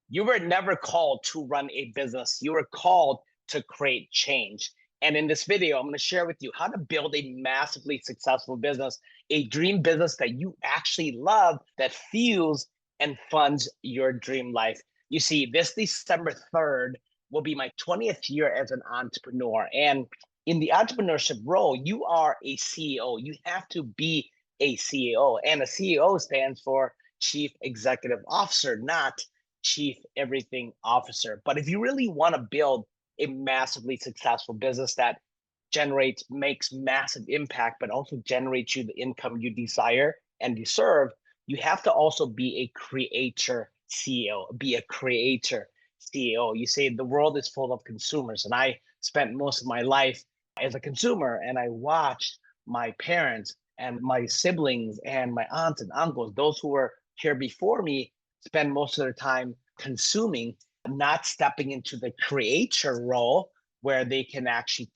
You were never called to run a business. You were called to create change. And in this video, I'm going to share with you how to build a massively successful business, a dream business that you actually love, that fuels and funds your dream life. You see, this December 3rd will be my 20th year as an entrepreneur. And in the entrepreneurship role, you are a CEO. You have to be a CEO. And a CEO stands for Chief Executive Officer, not Chief Everything Officer. But if you really want to build a massively successful business that makes massive impact, but also generates you the income you desire and deserve, you have to also be a creator CEO, be a creator CEO. You say the world is full of consumers, and I spent most of my life as a consumer, and I watched my parents and my siblings and my aunts and uncles, those who were here before me, spend most of their time consuming, not stepping into the creator role where they can actually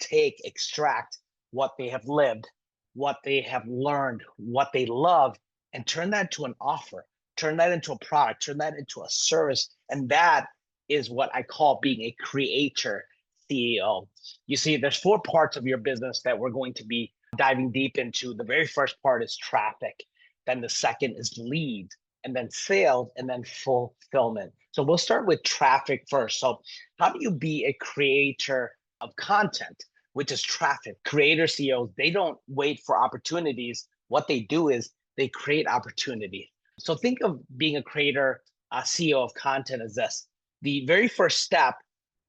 extract what they have lived, what they have learned, what they love, and turn that into an offer, turn that into a product, turn that into a service. And that is what I call being a creator CEO. You see, there's 4 parts of your business that we're going to be diving deep into. The very first part is traffic. Then the second is leads, and then sales, and then fulfillment. So we'll start with traffic first. So how do you be a creator of content, which is traffic? Creator CEOs, they don't wait for opportunities. What they do is they create opportunity. So think of being a creator, CEO of content as this. The very first step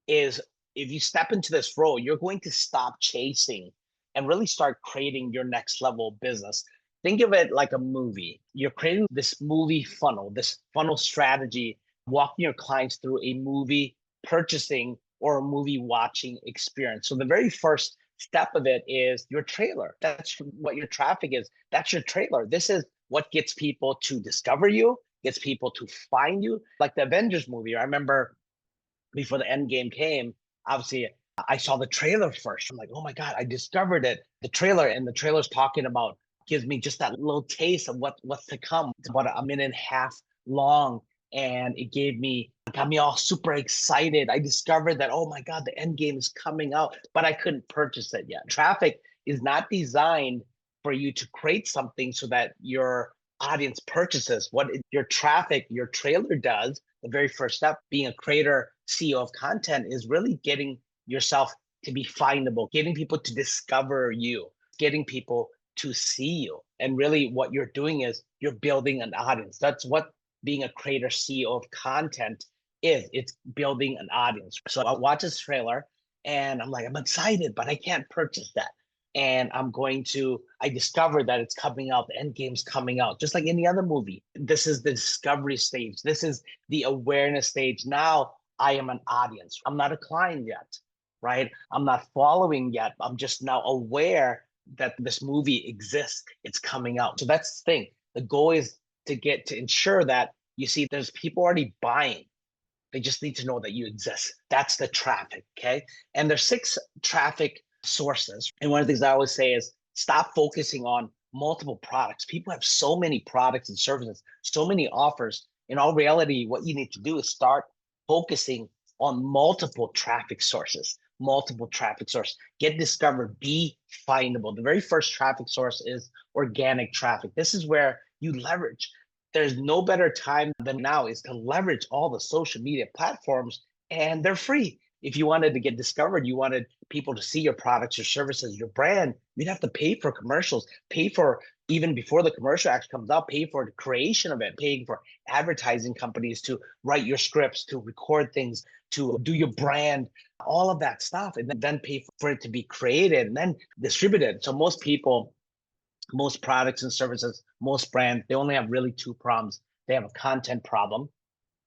is, if you step into this role, you're going to stop chasing and really start creating your next level business. Think of it like a movie. You're creating this movie funnel, this funnel strategy, walking your clients through a movie purchasing or a movie watching experience. So the very first step of it is your trailer. That's what your traffic is. That's your trailer. This is what gets people to discover you, gets people to find you. Like the Avengers movie, I remember before the end game came, obviously I saw the trailer first. I'm like, oh my God, I discovered it. The trailer, and the trailer's talking about, gives me just that little taste of what's to come. It's about a minute and a half long. And it got me all super excited. I discovered that, oh my God, the end game is coming out, but I couldn't purchase it yet. Traffic is not designed for you to create something so that your audience purchases. What your traffic, your trailer does, the very first step, being a creator, CEO of content, is really getting yourself to be findable, getting people to discover you, getting people to see you. And really what you're doing is you're building an audience. That's what being a creator, CEO of content is. It's building an audience. So I watch this trailer and I'm like, I'm excited, but I can't purchase that. And I discovered that it's coming out, the end game's coming out, just like any other movie. This is the discovery stage. This is the awareness stage. Now I am an audience. I'm not a client yet, right? I'm not following yet. I'm just now aware that this movie exists. It's coming out. So that's the thing. The goal is to ensure that, you see, there's people already buying. They just need to know that you exist. That's the traffic, okay? And there's 6 traffic sources. And one of the things I always say is stop focusing on multiple products. People have so many products and services, so many offers. In all reality, what you need to do is start focusing on multiple traffic sources. Get discovered, be findable. The very first traffic source is organic traffic. This is where you leverage. There's no better time than now is to leverage all the social media platforms, and they're free. If you wanted to get discovered, you wanted people to see your products, your services, your brand, you'd have to pay for commercials, pay for, even before the commercial actually comes out, pay for the creation of it, paying for advertising companies to write your scripts, to record things, to do your brand, all of that stuff, and then pay for it to be created and then distributed. So most people, most products and services, most brands, they only have really 2 problems. They have a content problem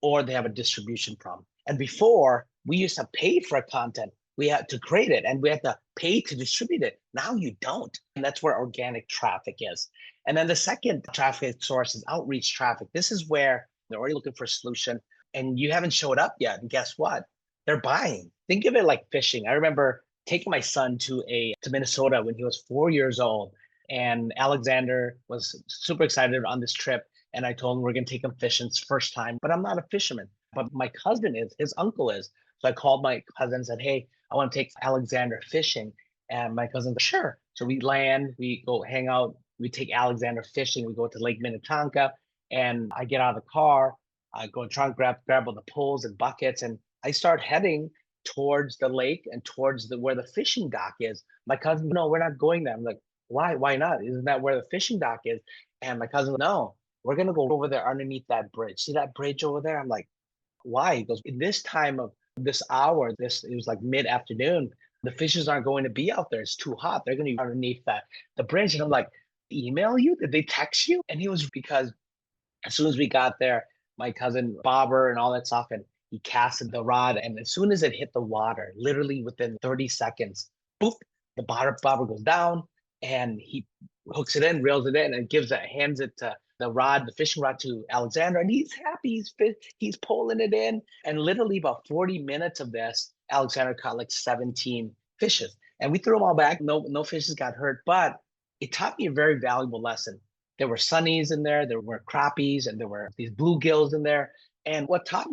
or they have a distribution problem. And before, we used to pay for content. We had to create it and we had to pay to distribute it. Now you don't. And that's where organic traffic is. And then the second traffic source is outreach traffic. This is where they're already looking for a solution and you haven't showed up yet. And guess what? They're buying. Think of it like fishing. I remember taking my son to Minnesota when he was 4 years old. And Alexander was super excited on this trip. And I told him we're going to take him fishing. It's first time, but I'm not a fisherman. but my cousin is, his uncle is. So I called my cousin and said, hey, I want to take Alexander fishing. And my cousin's like, sure. So we land, we go hang out, we take Alexander fishing, we go to Lake Minnetonka, and I get out of the car, I go and try and grab all the poles and buckets, and I start heading towards the lake and towards the where the fishing dock is. My cousin, no, we're not going there. I'm like, why? Why not? Isn't that where the fishing dock is? And my cousin, no, we're gonna go over there underneath that bridge. See that bridge over there? I'm like, why? He goes, in this time of this hour, it was like mid-afternoon, the fishes aren't going to be out there. It's too hot. They're gonna be underneath the bridge. And I'm like, email you? Did they text you? And he was because as soon as we got there, my cousin bobber and all that stuff, and he casted the rod. And as soon as it hit the water, literally within 30 seconds, boop, the bobber goes down, and he hooks it in, reels it in, and hands it to the fishing rod to Alexander, and he's happy. He's pulling it in, and literally about 40 minutes of this, Alexander caught like 17 fishes, and we threw them all back. No fishes got hurt, but it taught me a very valuable lesson. There were sunnies in there were crappies, and there were these bluegills in there. And that taught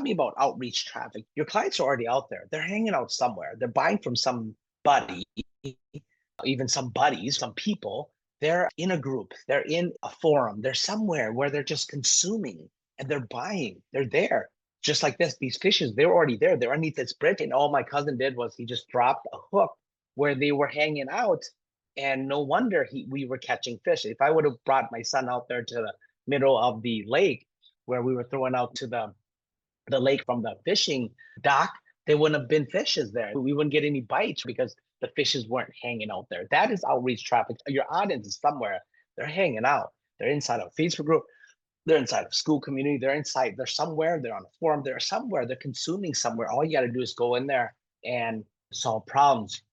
me about outreach traffic. Your clients are already out there. They're hanging out somewhere. They're buying from somebody, even some buddies, some people. They're in a group. They're in a forum. They're somewhere where they're just consuming and they're buying. They're there. Just like this, these fishes, they're already there. They're underneath this bridge. And all my cousin did was he just dropped a hook where they were hanging out. And no wonder we were catching fish. If I would have brought my son out there to the middle of the lake where we were throwing out to the lake from the fishing dock, there wouldn't have been fishes there. We wouldn't get any bites because the fishes weren't hanging out there. That is outreach traffic. Your audience is somewhere. They're hanging out. They're inside a Facebook group. They're inside a school community. They're somewhere. They're on a forum. They're somewhere. They're consuming somewhere. All you got to do is go in there and solve problems,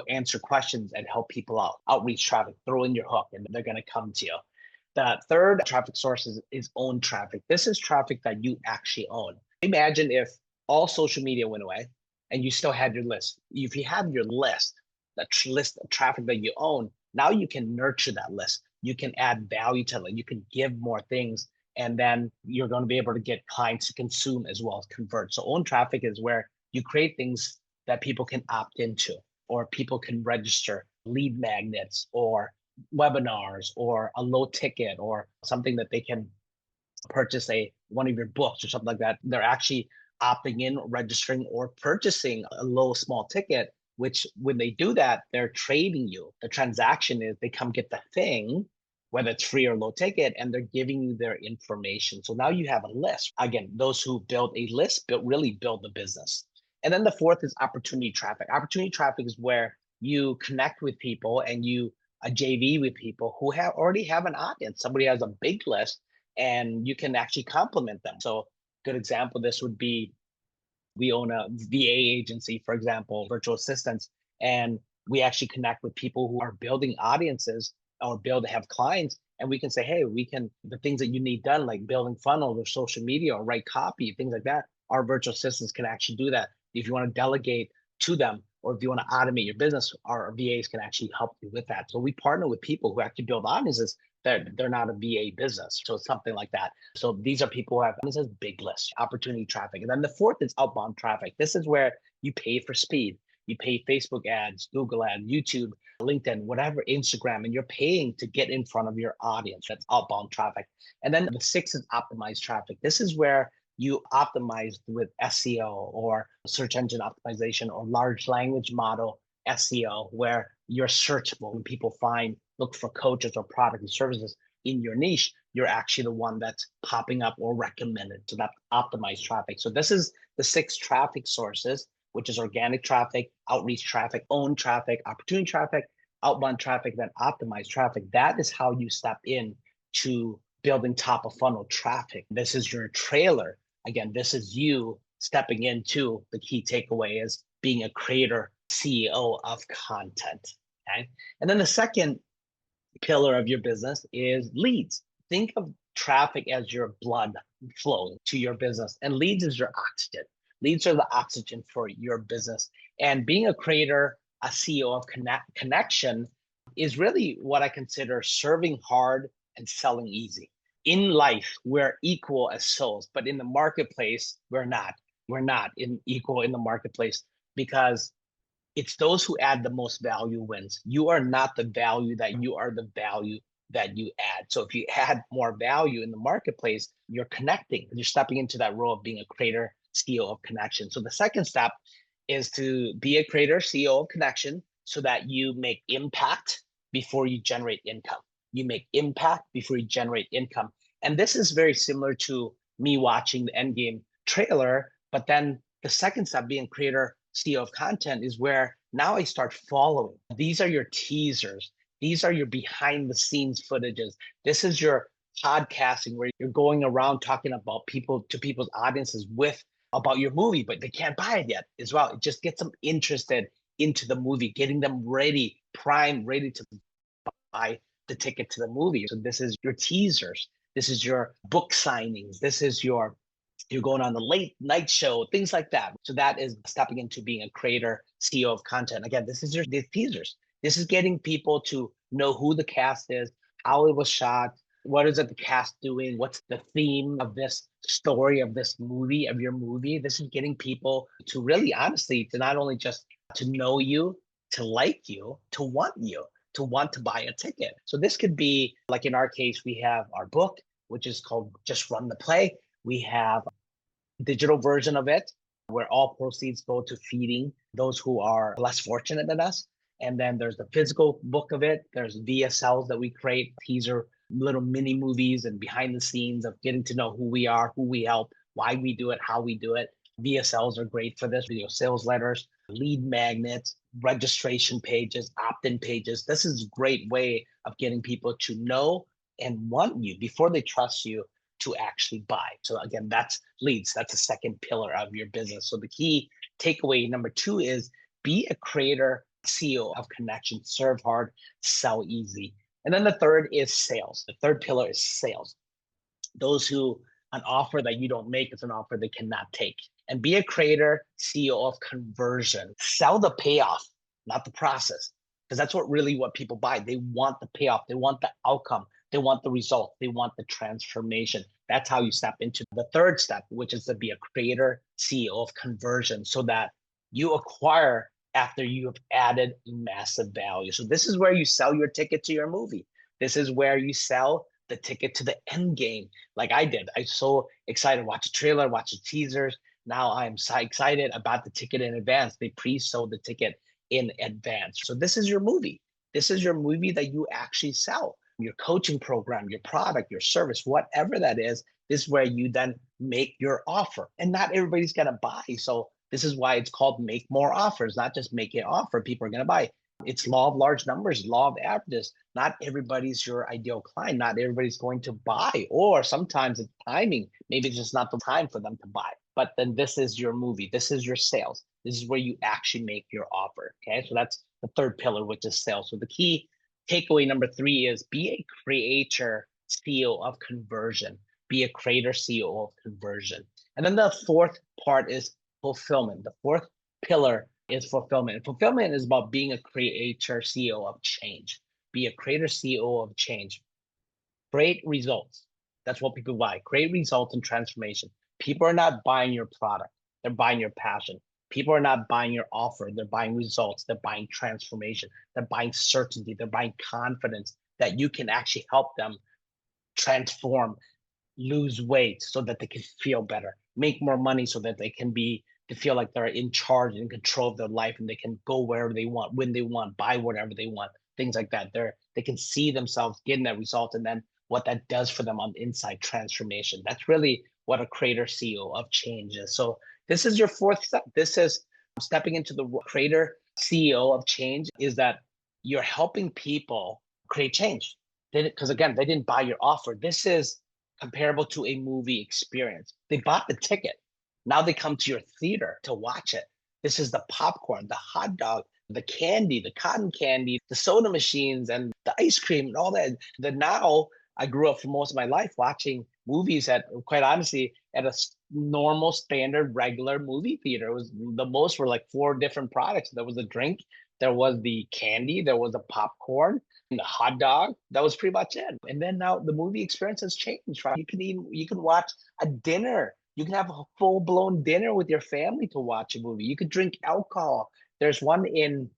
answer questions, and help people out. Outreach traffic, throw in your hook, and they're going to come to you. The third traffic source is owned traffic. This is traffic that you actually own. Imagine if all social media went away and you still had your list. If you have your list, list of traffic that you own, now you can nurture that list. You can add value to it. You can give more things, and then you're going to be able to get clients to consume as well as convert. So owned traffic is where you create things that people can opt into, or people can register, lead magnets or webinars or a low ticket or something that they can purchase one of your books or something like that. They're actually opting in, registering, or purchasing a low small ticket, which when they do that, they're trading you. The transaction is they come get the thing, whether it's free or low ticket, and they're giving you their information. So now you have a list. Again, those who build a list really build the business. And then the fourth is opportunity traffic. Opportunity traffic is where you connect with people and you a JV with people who already have an audience. Somebody has a big list and you can actually complement them. So good example, this would be, we own a VA agency, for example, virtual assistants, and we actually connect with people who are building audiences or have clients. And we can say, hey, the things that you need done, like building funnels or social media or write copy, things like that, our virtual assistants can actually do that. If you want to delegate to them, or if you want to automate your business, our VAs can actually help you with that. So we partner with people who actually build audiences. They're not a VA business. So something like that. So these are people who have audiences, big lists, opportunity traffic. And then the fourth is outbound traffic. This is where you pay for speed. You pay Facebook ads, Google ads, YouTube, LinkedIn, whatever, Instagram, and you're paying to get in front of your audience. That's outbound traffic. And then the sixth is optimized traffic. This is where you optimize with SEO or search engine optimization or large language model SEO, where you're searchable. When people look for coaches or products and services in your niche, you're actually the one that's popping up or recommended. So that's optimized traffic. So this is the 6 traffic sources, which is organic traffic, outreach traffic, owned traffic, opportunity traffic, outbound traffic, then optimized traffic. That is how you step in to building top of funnel traffic. This is your trailer. Again, this is you stepping into the key takeaway as being a creator, CEO of content. Okay. And then the second pillar of your business is leads. Think of traffic as your blood flowing to your business, and leads is your oxygen. Leads are the oxygen for your business. And being a creator, a CEO of connection is really what I consider serving hard and selling easy. in life, we're equal as souls, but in the marketplace, we're not. We're not equal in the marketplace because it's those who add the most value wins. You are not the value that you are the value that you add. So if you add more value in the marketplace, you're connecting. You're stepping into that role of being a creator, CEO of connection. So the second step is to be a creator, CEO of connection, so that you make impact before you generate income. You make impact before you generate income. And this is very similar to me watching the Endgame trailer, but then the second step, being creator, CEO of content, is where now I start following. These are your teasers. These are your behind the scenes footages. This is your podcasting where you're going around talking about people to people's audiences with about your movie, but they can't buy it yet as well. It just gets them interested into the movie, getting them ready, primed, ready to buy the ticket to the movie. So this is your teasers. This is your book signings. This is you're going on the late night show, things like that. So that is stepping into being a creator, CEO of content. Again, this is the teasers. This is getting people to know who the cast is, how it was shot, what is it the cast doing, what's the theme of this story, of this movie, of your movie. This is getting people to really honestly, to not only just to know you, to like you, to want to buy a ticket. So this could be like in our case, we have our book, which is called Just Run the Play. We have a digital version of it where all proceeds go to feeding those who are less fortunate than us. And then there's the physical book of it. There's VSLs that we create, teaser little mini movies and behind the scenes of getting to know who we are, who we help, why we do it, how we do it. VSLs are great for this, video sales letters, lead magnets, registration pages, opt-in pages. This is a great way of getting people to know and want you before they trust you to actually buy. So again, that's leads. That's the second pillar of your business. So the key takeaway number 2 is be a creator, CEO of connection, serve hard, sell easy. And then the third is sales. The third pillar is sales. Those who an offer that you don't make is an offer they cannot take. And be a creator, CEO of conversion. Sell the payoff, not the process, because that's what people buy. They want the payoff. They want the outcome. They want the result. They want the transformation. That's how you step into the third step, which is to be a creator, CEO of conversion, so that you acquire after you have added massive value. So this is where you sell your ticket to your movie. This is where you sell the ticket to the end game, like I did. I'm so excited. Watch a trailer, watch the teasers. Now I'm so excited about the ticket in advance. They pre-sold the ticket in advance. So this is your movie. This is your movie that you actually sell. Your coaching program, your product, your service, whatever that is, this is where you then make your offer. And not everybody's going to buy. So this is why it's called make more offers, not just make an offer. People are going to buy. It's law of large numbers, law of averages. Not everybody's your ideal client. Not everybody's going to buy, or sometimes it's timing. Maybe it's just not the time for them to buy. But then this is your movie. This is your sales. This is where you actually make your offer. Okay, so that's the third pillar, which is sales. So the key takeaway number 3 is be a creator, CEO of conversion. Be a creator, CEO of conversion. And then the fourth part is fulfillment. The fourth pillar is fulfillment. And fulfillment is about being a creator, CEO of change. Be a creator, CEO of change. Create results. That's what people buy. Create results and transformation. People are not buying your product. They're buying your passion. People are not buying your offer. They're buying results. They're buying transformation. They're buying certainty. They're buying confidence that you can actually help them transform, lose weight so that they can feel better, make more money so that they can to feel like they're in charge and in control of their life, and they can go wherever they want, when they want, buy whatever they want, things like that. They can see themselves getting that result, and then what that does for them on the inside, transformation. That's really what a creator, CEO of change is. So this is your fourth step. This is stepping into the creator, CEO of change, is that you're helping people create change. Because again, they didn't buy your offer. This is comparable to a movie experience. They bought the ticket. Now they come to your theater to watch it. This is the popcorn, the hot dog, the candy, the cotton candy, the soda machines, and the ice cream, and all that. Now I grew up for most of my life watching movies at, quite honestly, at a normal, standard, regular movie theater. It was the most were like 4 different products. There was a drink, there was the candy, there was the popcorn, and the hot dog. That was pretty much it. And then now the movie experience has changed, right? You can watch a dinner. You can have a full-blown dinner with your family to watch a movie. You could drink alcohol. There's one in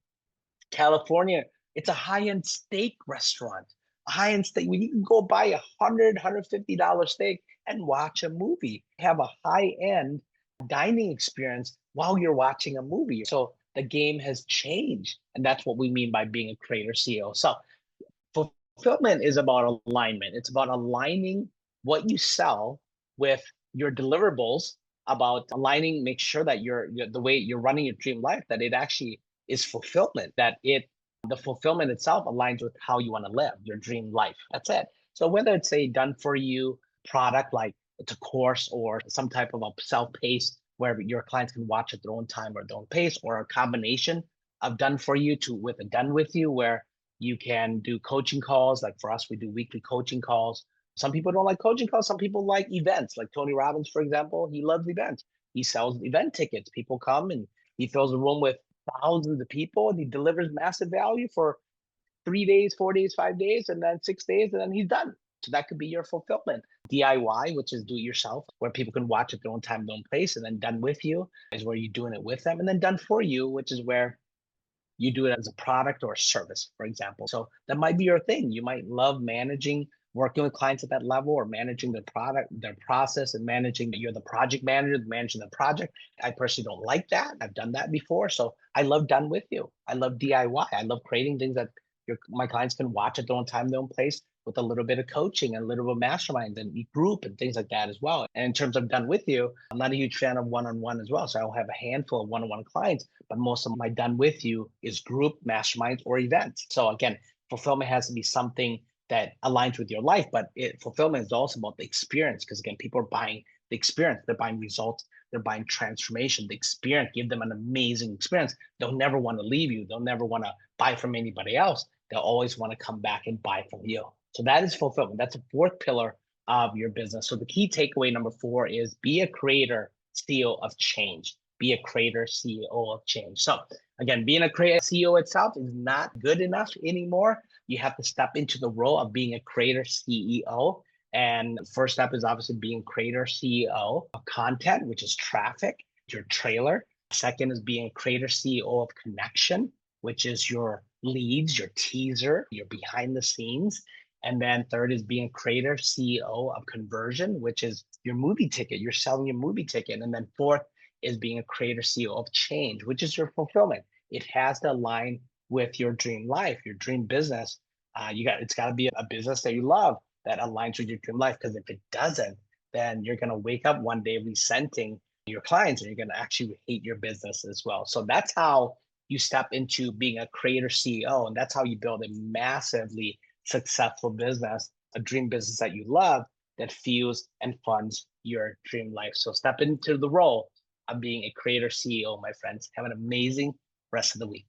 California. It's a high-end steak restaurant. A high-end steak where you can go buy $150 steak and watch a movie. Have a high-end dining experience while you're watching a movie. So the game has changed. And that's what we mean by being a creator CEO. So fulfillment is about alignment. It's about aligning what you sell with your deliverables, about aligning, make sure that you're the way you're running your dream life, that it actually is fulfillment, that the fulfillment itself aligns with how you want to live your dream life. That's it. So whether it's a done for you product, like it's a course or some type of a self-paced where your clients can watch at their own time or their own pace, or a combination of done for you to with a done with you, where you can do coaching calls. Like for us, we do weekly coaching calls. Some people don't like coaching calls. Some people like events. Like Tony Robbins, for example, he loves events. He sells event tickets. People come and he fills a room with thousands of people, and he delivers massive value for 3 days, 4 days, 5 days, and then 6 days, and then he's done. So that could be your fulfillment. DIY, which is do it yourself, where people can watch at their own time, their own place, and then done with you is where you're doing it with them. And then done for you, which is where you do it as a product or a service, for example. So that might be your thing. You might love managing, working with clients at that level, or managing their product, their process, and managing, you're the project manager, managing the project. I personally don't like that. I've done that before. So I love done with you. I love DIY. I love creating things that my clients can watch at their own time, their own place, with a little bit of coaching and a little bit of mastermind and group and things like that as well. And in terms of done with you, I'm not a huge fan of one-on-one as well. So I'll have a handful of one-on-one clients, but most of my done with you is group, masterminds, or events. So again, fulfillment has to be something that aligns with your life, but fulfillment is also about the experience, because again, people are buying the experience, they're buying results, they're buying transformation, the experience, give them an amazing experience. They'll never want to leave you. They'll never want to buy from anybody else. They'll always want to come back and buy from you. So that is fulfillment. That's a fourth pillar of your business. So the key takeaway number 4 is be a creator, CEO of change. Be a creator, CEO of change. So again, being a creator CEO itself is not good enough anymore. You have to step into the role of being a creator CEO. And the first step is obviously being creator CEO of content, which is traffic, your trailer. Second is being a creator CEO of connection, which is your leads, your teaser, your behind the scenes. And then third is being a creator CEO of conversion, which is your movie ticket. You're selling your movie ticket. And then fourth is being a creator CEO of change, which is your fulfillment. It has to align with your dream life, your dream business. It's got to be a business that you love, that aligns with your dream life. Because if it doesn't, then you're going to wake up one day resenting your clients, and you're going to actually hate your business as well. So that's how you step into being a creator CEO, and that's how you build a massively successful business, a dream business that you love, that fuels and funds your dream life. So step into the role of being a creator CEO, my friends. Have an amazing rest of the week.